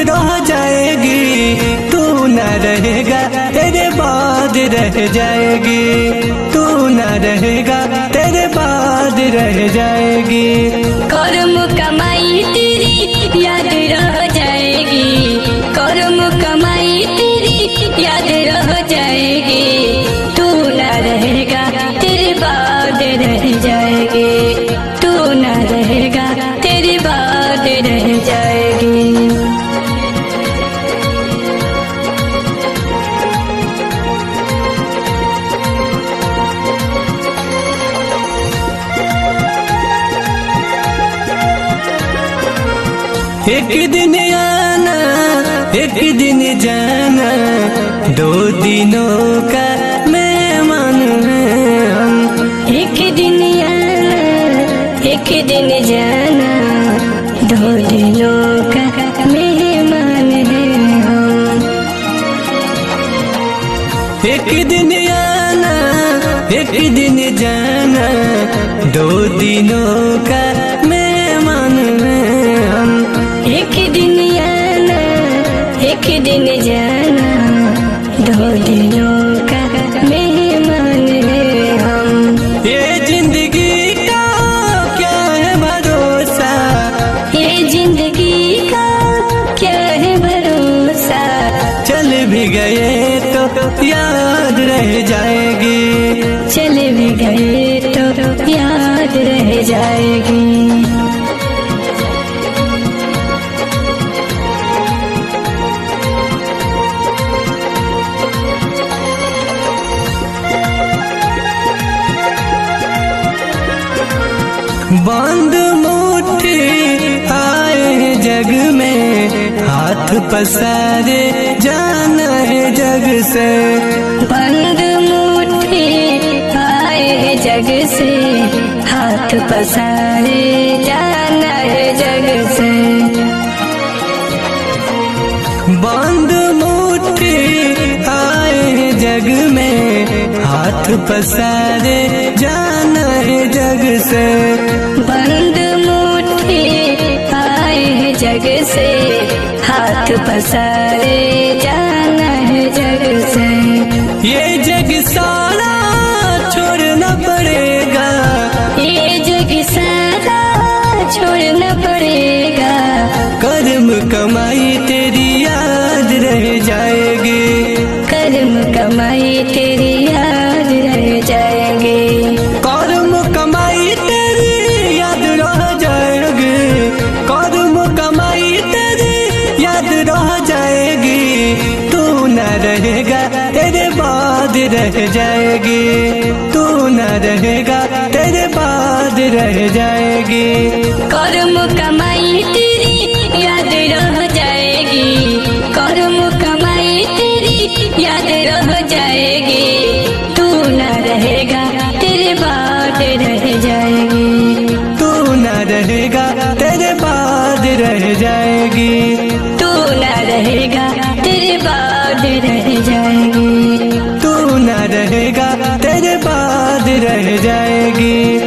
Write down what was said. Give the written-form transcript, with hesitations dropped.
रह जाएगी, तू न रहेगा तेरे बाद रह जाएगी, तू न रहेगा तेरे बाद रह जाएगी। कर्म कमाई तेरी याद रह जाएगी, कर्म कमाई तेरी याद रह जाएगी, तू न रहेगा तेरे बाद रह जाएगी, तू न रहेगा तेरे बाद रह जाएगी। एक दिन आना एक दिन जाना, दो दिनों का मेहमान हैं हम। एक दिन आना एक दिन जाना, दो दिनों का मेहमान हैं हम। एक दिन आना एक दिन जाना, दो दिनों का मेहमान हैं हम। एक दिन आना एक दिन जाना, दो दिनों का मेहमान हैं हम। ये जिंदगी का क्या है भरोसा, ये जिंदगी का क्या है भरोसा, चल भी गए तो याद रह जाएगी, चल भी गए तो याद रह जाएगी। बंद मुट्ठी आए जग में, हाथ पसारे जाना है जग से। बंद मुट्ठी आए जग से, हाथ पसारे जाना है जग से। बंद मुट्ठी आए जग में, हाथ पसारे जाना है जग से। बंद मुट्ठी आए जग से, हाथ पसारे जाना है जग से। ये जग सारा छोड़ना पड़ेगा, ये जग सारा छोड़ना पड़ेगा, कर्म कमाई तेरी याद रह जाएगी, कर्म कमाई तेरी याद रह जाएगी। कर्म कमाई तेरी याद रह जाएगी, कर्म कमाई तेरी याद रह जाएगी, तू न रहेगा तेरे बाद रह जाएगी, तू न रहेगा तेरे बाद रह जाएगी। कर्म कमाई तेरी याद रह जाएगी, कर्म कमाई तेरी याद रह जाएगी, तू न रहेगा तेरे बाद रह जाएगी, तू न रहेगा तेरे बाद रह जाएगी, तू न रहेगा तेरे बाद रह जाएगी, तू न रहेगा तेरे बाद रह जाएगी।